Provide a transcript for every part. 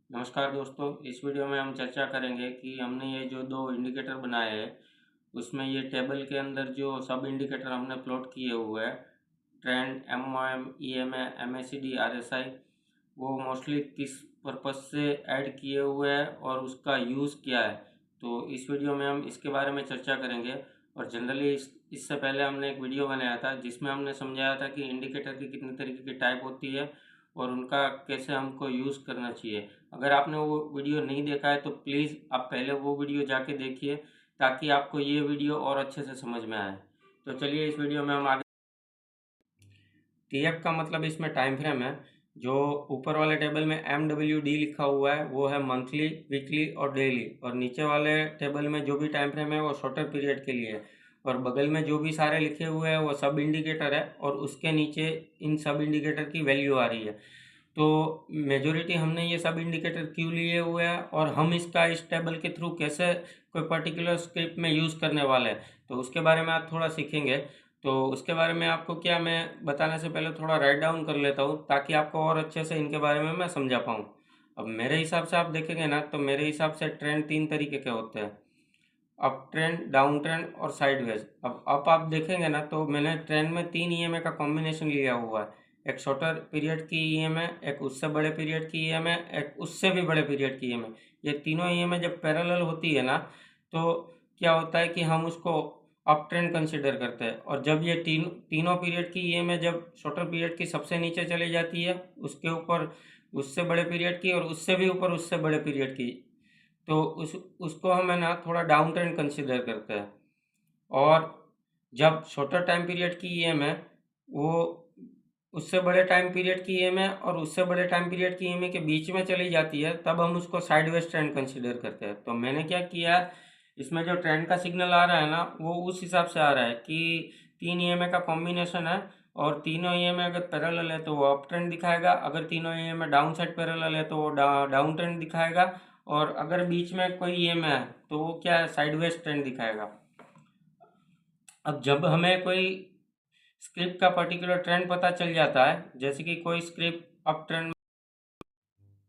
नमस्कार दोस्तों, इस वीडियो में हम चर्चा करेंगे कि हमने ये जो दो इंडिकेटर बनाए हैं, उसमें ये टेबल के अंदर जो सब इंडिकेटर हमने प्लॉट किए हुए हैं, trend, MOM, EMA, MACD, RSI, वो मोस्टली किस पर्पस से ऐड किए हुए हैं और उसका यूज़ क्या है। तो इस वीडियो में हम इसके बारे में चर्चा करेंगे। और जनरली इससे पहले हमने एक वीडियो बनाया था जिसमें हमने समझाया था कि इंडिकेटर की कितनी तरीके की टाइप होती है और उनका कैसे हमको यूज़ करना चाहिए। अगर आपने वो वीडियो नहीं देखा है तो प्लीज़ आप पहले वो वीडियो जाके देखिए, ताकि आपको ये वीडियो और अच्छे से समझ में आए। तो चलिए इस वीडियो में हम आगे। टीएफ का मतलब इसमें टाइम फ्रेम है। जो ऊपर वाले टेबल में एम डब्ल्यू डी लिखा हुआ है वो है मंथली, वीकली और डेली, और नीचे वाले टेबल में जो भी टाइम फ्रेम है वो शॉर्टर पीरियड के लिए है। और बगल में जो भी सारे लिखे हुए हैं वो सब इंडिकेटर है, और उसके नीचे इन सब इंडिकेटर की वैल्यू आ रही है। तो मेजोरिटी हमने ये सब इंडिकेटर क्यों लिए हुए हैं और हम इसका इस टेबल के थ्रू कैसे कोई पर्टिकुलर स्क्रिप्ट में यूज़ करने वाले हैं, तो उसके बारे में आप थोड़ा सीखेंगे। तो उसके बारे में आपको क्या, मैं बताने से पहले थोड़ा राइट डाउन कर लेता हूँ ताकि आपको और अच्छे से इनके बारे में मैं समझा पाऊँ। अब मेरे हिसाब से आप देखेंगे ना, तो मेरे हिसाब से ट्रेंड तीन तरीके के होते हैं: अप ट्रेंड, डाउन ट्रेंड और साइडवेज। अब अप आप देखेंगे ना, तो मैंने ट्रेंड में तीन ईएमए का कॉम्बिनेशन लिया हुआ है। एक शॉर्टर पीरियड की ईएमए, एक उससे बड़े पीरियड की ईएमए, एक उससे भी बड़े पीरियड की ईएमए। ये तीनों ईएमए जब पैरेलल होती है ना, तो क्या होता है कि हम उसको अप ट्रेंड कंसिडर करते हैं। और जब ये तीनों पीरियड की ईएमए जब शॉर्टर पीरियड की सबसे नीचे चली जाती है, उसके ऊपर उससे बड़े पीरियड की, और उससे भी ऊपर उससे बड़े पीरियड की, तो उसको हम है ना थोड़ा डाउन ट्रेंड कंसिडर करते हैं। और जब शॉर्टर टाइम पीरियड की ईएम है, वो उससे बड़े टाइम पीरियड की ईएम है और उससे बड़े टाइम पीरियड की ईएम के बीच में चली जाती है, तब हम उसको साइडवेज ट्रेंड कंसिडर करते हैं। तो मैंने क्या किया, इसमें जो ट्रेंड का सिग्नल आ रहा है ना, वो उस हिसाब से आ रहा है कि तीन ईएमए का कॉम्बिनेशन है, और तीनों ईएमए अगर पैरेलल है तो वो अप ट्रेंड दिखाएगा, अगर तीनों ईएमए डाउन साइड पैरेलल है तो वो डाउन ट्रेंड दिखाएगा, और अगर बीच में कोई ईएमए है तो वो क्या है, साइडवेज ट्रेंड दिखाएगा। अब जब हमें कोई स्क्रिप्ट का पर्टिकुलर ट्रेंड पता चल जाता है, जैसे कि कोई स्क्रिप्ट अप ट्रेंड,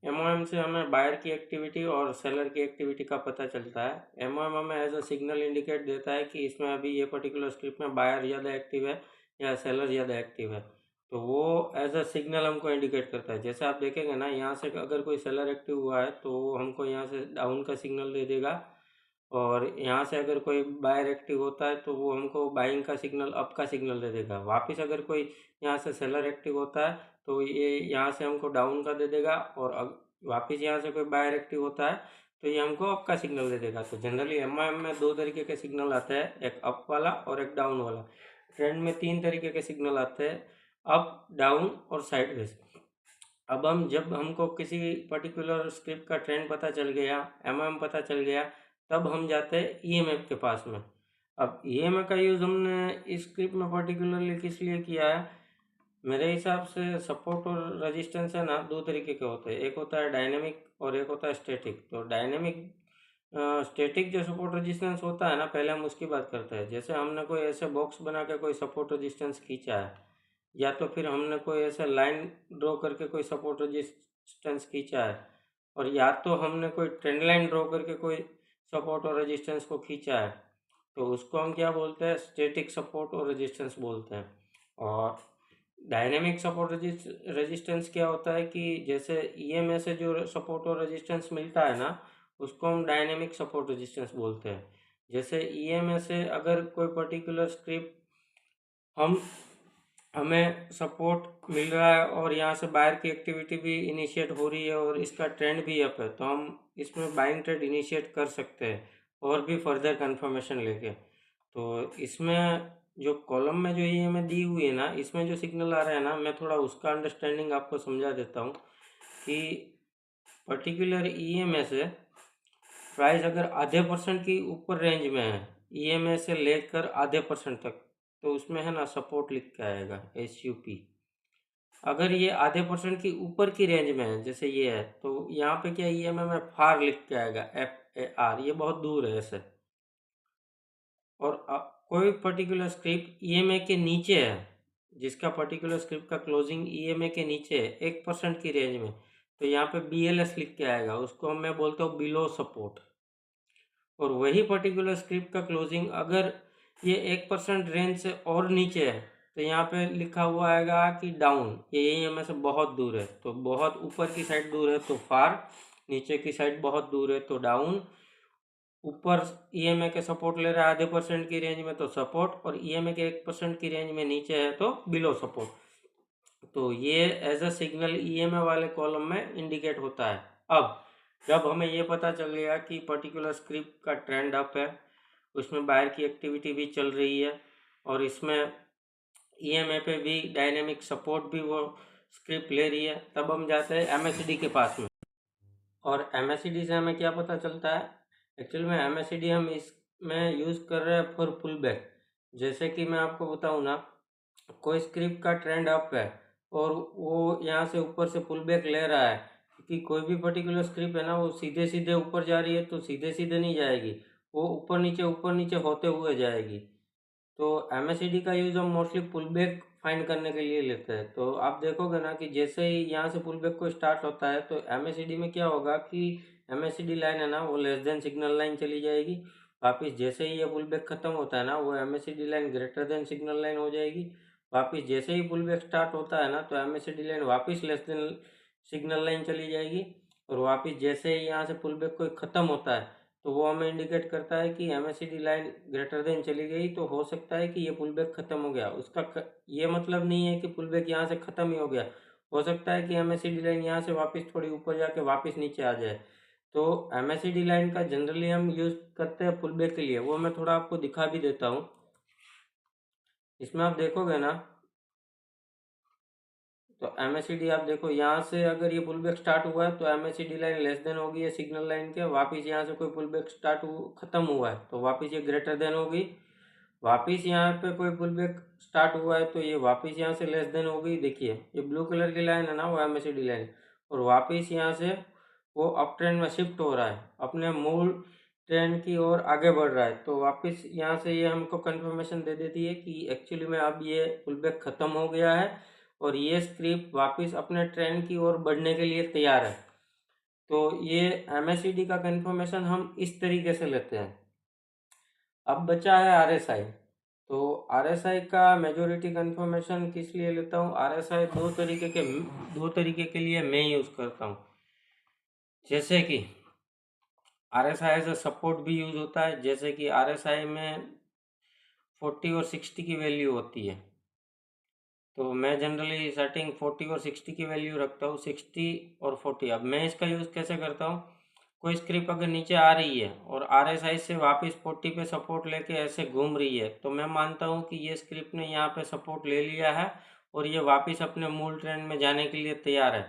एमओएम से हमें बायर की एक्टिविटी और सेलर की एक्टिविटी का पता चलता है। एमओएम हमें एज अ सिग्नल इंडिकेट देता है कि इसमें अभी ये पर्टिकुलर स्क्रिप्ट में बायर ज़्यादा एक्टिव है या सेलर ज़्यादा एक्टिव है। तो वो एज अ सिग्नल हमको इंडिकेट करता है। जैसे आप देखेंगे ना, यहाँ से अगर कोई सेलर एक्टिव हुआ है तो वो हमको यहाँ से डाउन का सिग्नल दे देगा, और यहाँ से अगर कोई बायर एक्टिव होता है तो वो हमको बाइंग का सिग्नल, अप का सिग्नल दे देगा। वापस अगर कोई यहाँ से सेलर एक्टिव होता है तो ये यहाँ से हमको डाउन का दे देगा, और वापस यहाँ से कोई बायर एक्टिव होता है तो ये हमको अप का सिग्नल दे देगा। तो जनरली एमआईएम में दो तरीके के सिग्नल आते हैं, एक अप वाला और एक डाउन वाला। ट्रेंड में तीन तरीके के सिग्नल आते हैं: अप, डाउन और साइडवेज। अब हम जब हमको किसी पर्टिकुलर स्क्रिप्ट का ट्रेंड पता चल गया, एमएम पता चल गया, तब हम जाते हैं ईएमएफ के पास में। अब ईएमएफ का यूज़ हमने इस स्क्रिप्ट में पर्टिकुलरली किस लिए किया है, मेरे हिसाब से सपोर्ट और रेजिस्टेंस है ना, दो तरीके के होते हैं। एक होता है डायनेमिक और एक होता है स्टैटिक। तो डायनेमिक स्टैटिक जो सपोर्ट रेजिस्टेंस होता है ना, पहले हम उसकी बात करते हैं। जैसे हमने कोई ऐसे बॉक्स बना के कोई सपोर्ट रेजिस्टेंस खींचा है, या तो फिर हमने कोई ऐसे लाइन ड्रॉ करके कोई सपोर्ट रेजिस्टेंस खींचा है, और या तो हमने कोई ट्रेंड लाइन ड्रॉ करके कोई सपोर्ट और रेजिस्टेंस को खींचा है, तो उसको हम क्या बोलते हैं, स्टैटिक सपोर्ट और रेजिस्टेंस बोलते हैं। और डायनेमिक सपोर्ट रेजिस्टेंस क्या होता है कि जैसे ईएमए से जो सपोर्ट और रेजिस्टेंस मिलता है ना, उसको हम डायनेमिक सपोर्ट रेजिस्टेंस बोलते हैं। जैसे ईएमए से अगर कोई पर्टिकुलर स्क्रिप्ट हम हमें सपोर्ट मिल रहा है और यहाँ से बायर की एक्टिविटी भी इनिशिएट हो रही है और इसका ट्रेंड भी अप है, तो हम इसमें बाइंग ट्रेड इनिशिएट कर सकते हैं और भी फर्दर कंफर्मेशन लेके। तो इसमें जो कॉलम में जो ये हमें दी हुई है ना, इसमें जो सिग्नल आ रहा है ना, मैं थोड़ा उसका अंडरस्टैंडिंग आपको समझा देता हूँ कि पर्टिकुलर ईएमए से प्राइस अगर आधे परसेंट की ऊपर रेंज में है, ईएमए से लेकर आधे परसेंट तक, तो उसमें है ना सपोर्ट लिख के आएगा, SUP। अगर ये आधे परसेंट की ऊपर की रेंज में है, जैसे ये है, तो यहाँ पे क्या ईएमए में फार लिख के आएगा, FAR, ये बहुत दूर है ऐसे। और कोई पर्टिकुलर स्क्रिप्ट ईएमए के नीचे है, जिसका पर्टिकुलर स्क्रिप्ट का क्लोजिंग ईएमए के नीचे है 1% की रेंज में, तो यहाँ पे BLS लिख के आएगा, उसको मैं बोलता हूँ बिलो सपोर्ट। और वही पर्टिकुलर स्क्रिप्ट का क्लोजिंग अगर ये 1% रेंज से और नीचे है तो यहाँ पे लिखा हुआ आएगा कि डाउन, ये EMA से बहुत दूर है, तो बहुत ऊपर की साइड दूर है तो फार, नीचे की साइड बहुत दूर है तो डाउन। ऊपर EMA के सपोर्ट ले रहा है 0.5% की रेंज में तो सपोर्ट, और EMA के 1% की रेंज में नीचे है तो बिलो सपोर्ट। तो ये एज अ सिग्नल EMA वाले कॉलम में इंडिकेट होता है। अब जब हमें ये पता चल गया कि पर्टिकुलर स्क्रिप्ट का ट्रेंड अप है, उसमें बायर की एक्टिविटी भी चल रही है, और इसमें EMA पे भी डायनेमिक सपोर्ट भी वो स्क्रिप्ट ले रही है, तब हम जाते हैं MACD के पास में। और MACD से हमें क्या पता चलता है, एक्चुअल में MACD हम इसमें यूज़ कर रहे हैं फॉर पुल बैक। जैसे कि मैं आपको बताऊँ ना, कोई स्क्रिप्ट का ट्रेंड अप है और वो यहाँ से ऊपर से पुल बैक ले रहा है, क्योंकि कोई भी पर्टिकुलर स्क्रिप्ट है ना, वो सीधे सीधे ऊपर जा रही है तो सीधे सीधे नहीं जाएगी, वो ऊपर नीचे होते हुए जाएगी। तो MACD का यूज़ हम मोस्टली पुल बैक फाइंड करने के लिए लेते हैं। तो आप देखोगे ना कि जैसे ही यहाँ से पुल बैक को स्टार्ट होता है तो MACD में क्या होगा कि MACD लाइन है ना, वो लेस देन सिग्नल लाइन चली जाएगी। वापिस जैसे ही ये पुल बैक खत्म होता है ना, वो MACD line greater than signal line हो जाएगी। वापिस जैसे ही पुल बैक स्टार्ट होता है ना, तो MACD लाइन वापिस लेस देन सिग्नल लाइन चली जाएगी। और वापिस जैसे ही यहाँ से पुल बैक कोई ख़त्म होता है तो वो हमें इंडिकेट करता है कि MACD लाइन ग्रेटर देन चली गई, तो हो सकता है कि ये पुल बैक ख़त्म हो गया। ये मतलब नहीं है कि पुल बैक यहाँ से ख़त्म ही हो गया, हो सकता है कि MACD लाइन यहाँ से वापस थोड़ी ऊपर जाके वापस नीचे आ जाए। तो MACD लाइन का जनरली हम यूज़ करते हैं पुल बैक के लिए, वो मैं थोड़ा आपको दिखा भी देता हूँ। इसमें आप देखोगे ना, तो MACD आप देखो, यहाँ से अगर ये पुल बैक स्टार्ट हुआ है तो MACD लाइन लेस देन होगी है सिग्नल लाइन के। वापिस यहाँ से कोई पुल बैक खत्म हुआ है तो वापिस ये ग्रेटर देन होगी। वापिस यहाँ पे कोई पुल बैक स्टार्ट हुआ है तो ये वापिस यहाँ से लेस देन हो गई। देखिए ये ब्लू कलर की लाइन है ना, वो MACD लाइन, और वापिस यहाँ से वो अप ट्रेंड में शिफ्ट हो रहा है, अपने मूल ट्रेंड की ओर आगे बढ़ रहा है। तो वापिस यहाँ से ये हमको कंफर्मेशन दे देती है कि एक्चुअली में अब ये पुल बैक ख़त्म हो गया है और ये स्क्रिप्ट वापिस अपने ट्रेंड की ओर बढ़ने के लिए तैयार है। तो ये MACD का कंफर्मेशन हम इस तरीके से लेते हैं। अब बचा है RSI। तो RSI का मेजोरिटी कंफर्मेशन किस लिए लेता हूँ, RSI दो तरीके के लिए मैं यूज़ करता हूँ। जैसे कि RSI एज अ सपोर्ट भी यूज़ होता है, जैसे कि RSI में 40 और 60 की वैल्यू होती है, तो मैं जनरली सेटिंग 40 और 60 की वैल्यू रखता हूँ, 60 और 40। अब मैं इसका यूज़ कैसे करता हूँ, कोई स्क्रिप्ट अगर नीचे आ रही है और RSI से वापस 40 पे सपोर्ट लेके ऐसे घूम रही है, तो मैं मानता हूँ कि ये स्क्रिप्ट ने यहाँ पे सपोर्ट ले लिया है और ये वापस अपने मूल ट्रेंड में जाने के लिए तैयार है।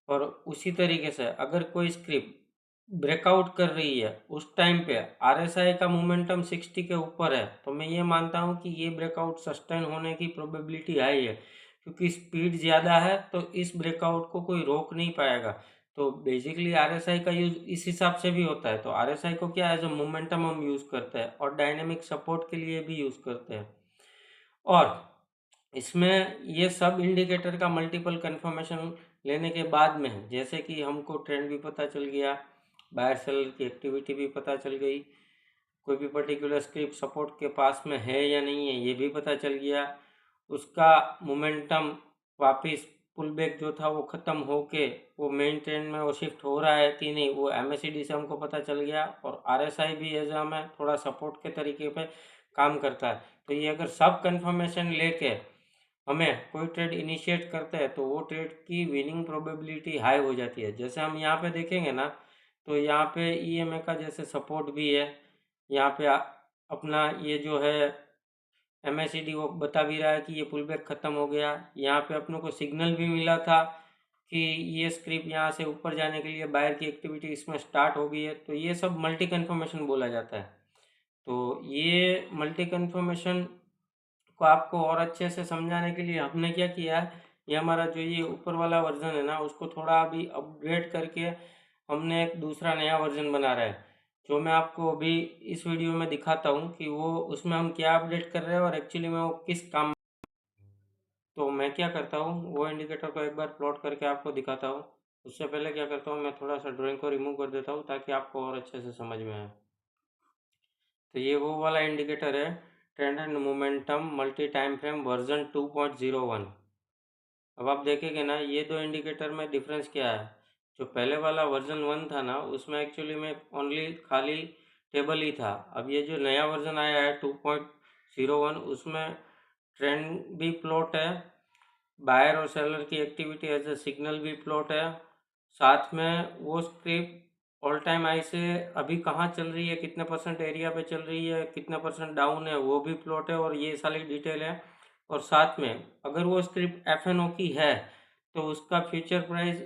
और उसी तरीके से अगर कोई स्क्रिप्ट ब्रेकआउट कर रही है, उस टाइम पे RSI का मोमेंटम 60 के ऊपर है, तो मैं ये मानता हूँ कि ये ब्रेकआउट सस्टेन होने की प्रोबेबिलिटी हाई है, क्योंकि स्पीड ज़्यादा है तो इस ब्रेकआउट को कोई रोक नहीं पाएगा। तो बेसिकली RSI का यूज़ इस हिसाब से भी होता है। तो RSI को क्या एज अ मोमेंटम हम यूज़ करते हैं और डायनेमिक सपोर्ट के लिए भी यूज़ करते हैं। और इसमें ये सब इंडिकेटर का मल्टीपल कंफर्मेशन लेने के बाद में है, जैसे कि हमको ट्रेंड भी पता चल गया, बायर सेलर की एक्टिविटी भी पता चल गई, कोई भी पर्टिकुलर स्क्रिप्ट सपोर्ट के पास में है या नहीं है ये भी पता चल गया, उसका मोमेंटम वापस पुल बैक जो था वो ख़त्म होके वो मेन ट्रेंड में वो शिफ्ट हो रहा है कि नहीं, वो MACD से हमको पता चल गया। और RSI भी एज हमें थोड़ा सपोर्ट के तरीके पे काम करता है। तो ये अगर सब कंफर्मेशन लेके हमें कोई ट्रेड इनिशिएट करते हैं तो वो ट्रेड की विनिंग प्रोबेबिलिटी हाई हो जाती है। जैसे हम यहाँ पे देखेंगे ना, तो यहाँ पे EMA का जैसे सपोर्ट भी है, यहाँ पे अपना ये जो है MACD वो बता भी रहा है कि ये पुल बैक ख़त्म हो गया। यहाँ पे अपनों को सिग्नल भी मिला था कि ये स्क्रिप्ट यहाँ से ऊपर जाने के लिए बायर की एक्टिविटी इसमें स्टार्ट हो गई है। तो ये सब मल्टी कन्फर्मेशन बोला जाता है। तो ये मल्टी कन्फर्मेशन को आपको और अच्छे से समझाने के लिए हमने क्या किया है, ये हमारा जो ये ऊपर वाला वर्जन है ना, उसको थोड़ा अभी अपग्रेड करके हमने एक दूसरा नया वर्जन बना रहा है, जो मैं आपको अभी इस वीडियो में दिखाता हूँ कि वो उसमें हम क्या अपडेट कर रहे हैं और एक्चुअली में वो किस काम। तो मैं क्या करता हूँ, वो इंडिकेटर को एक बार प्लॉट करके आपको दिखाता हूँ, उससे पहले क्या करता हूँ, मैं थोड़ा सा ड्राइंग को रिमूव कर देता हूँ ताकि आपको और अच्छे से समझ में आए। तो ये वो वाला इंडिकेटर है, trend and momentum multi time frame version 2.01। अब आप देखेंगे ना, ये दो इंडिकेटर में डिफरेंस क्या है। जो पहले वाला वर्जन 1 था ना, उसमें एक्चुअली में ओनली खाली टेबल ही था। अब ये जो नया वर्जन आया है 2.01, उसमें ट्रेंड भी प्लॉट है, बायर और सेलर की एक्टिविटी एज ए सिग्नल भी प्लॉट है, साथ में वो स्क्रिप्ट ऑल टाइम हाई से अभी कहाँ चल रही है, कितने परसेंट एरिया पे चल रही है, कितने परसेंट डाउन है, वो भी प्लॉट है और ये सारी डिटेल है। और साथ में अगर वो स्क्रिप्ट FNO की है तो उसका फ्यूचर प्राइस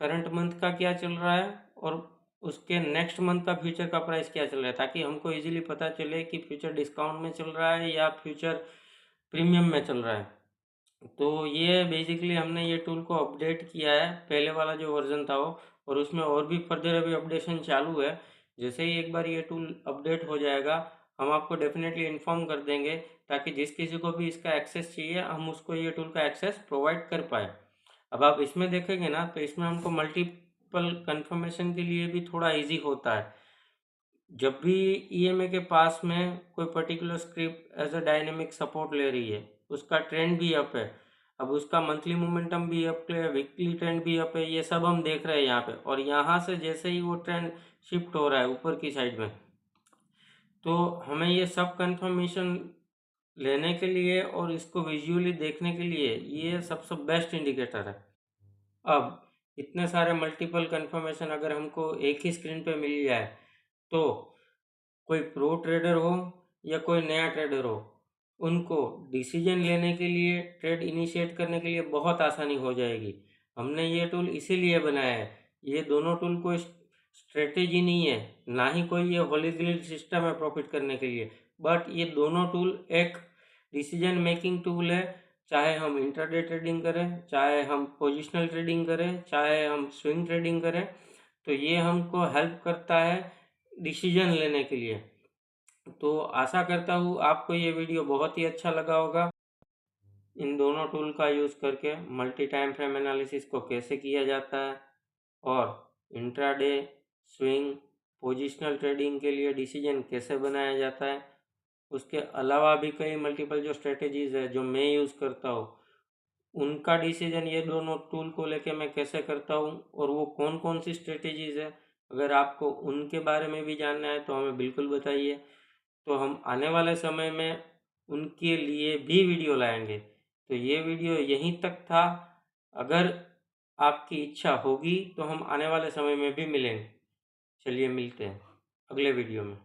करंट मंथ का क्या चल रहा है और उसके नेक्स्ट मंथ का फ्यूचर का प्राइस क्या चल रहा है, ताकि हमको इजीली पता चले कि फ्यूचर डिस्काउंट में चल रहा है या फ्यूचर प्रीमियम में चल रहा है। तो ये बेसिकली हमने ये टूल को अपडेट किया है, पहले वाला जो वर्जन था वो, और उसमें और भी फर्दर अभी अपडेशन चालू है। जैसे ही एक बार ये टूल अपडेट हो जाएगा, हम आपको डेफिनेटली इन्फॉर्म कर देंगे, ताकि जिस किसी को भी इसका एक्सेस चाहिए हम उसको ये टूल का एक्सेस प्रोवाइड कर पाए। अब आप इसमें देखेंगे ना, तो इसमें हमको मल्टीपल कंफर्मेशन के लिए भी थोड़ा इजी होता है। जब भी EMA के पास में कोई particular script as a dynamic support ले रही है, उसका ट्रेंड भी अप है, अब उसका मंथली मोमेंटम भी अप है, वीकली ट्रेंड भी अप है, ये सब हम देख रहे हैं यहाँ पे। और यहाँ से जैसे ही वो ट्रेंड शिफ्ट हो रहा है ऊपर की साइड में, तो हमें ये सब कंफर्मेशन लेने के लिए और इसको विजुअली देखने के लिए ये सबसे बेस्ट इंडिकेटर है। अब इतने सारे मल्टीपल कंफर्मेशन अगर हमको एक ही स्क्रीन पे मिल जाए, तो कोई प्रो ट्रेडर हो या कोई नया ट्रेडर हो, उनको डिसीजन लेने के लिए, ट्रेड इनिशिएट करने के लिए बहुत आसानी हो जाएगी। हमने ये टूल इसीलिए बनाया है। ये दोनों टूल कोई स्ट्रेटेजी नहीं है, ना ही कोई ये होली ग्रेल सिस्टम है प्रॉफिट करने के लिए, बट ये दोनों टूल एक डिसीजन मेकिंग टूल है। चाहे हम इंट्राडे ट्रेडिंग करें, चाहे हम पोजिशनल ट्रेडिंग करें, चाहे हम स्विंग ट्रेडिंग करें, तो ये हमको हेल्प करता है डिसीजन लेने के लिए। तो आशा करता हूँ आपको ये वीडियो बहुत ही अच्छा लगा होगा। इन दोनों टूल का यूज़ करके मल्टी टाइम फ्रेम एनालिसिस को कैसे किया जाता है और इंट्राडे, स्विंग, पोजिशनल ट्रेडिंग के लिए डिसीजन कैसे बनाया जाता है। उसके अलावा भी कई मल्टीपल जो स्ट्रेटेजीज़ है जो मैं यूज़ करता हूँ, उनका डिसीजन ये दोनों टूल को लेके मैं कैसे करता हूँ और वो कौन कौन सी स्ट्रेटेजीज़ है। अगर आपको उनके बारे में भी जानना है तो हमें बिल्कुल बताइए, तो हम आने वाले समय में उनके लिए भी वीडियो लाएंगे। तो ये वीडियो यहीं तक था। अगर आपकी इच्छा होगी तो हम आने वाले समय में भी मिलेंगे। चलिए मिलते हैं अगले वीडियो में।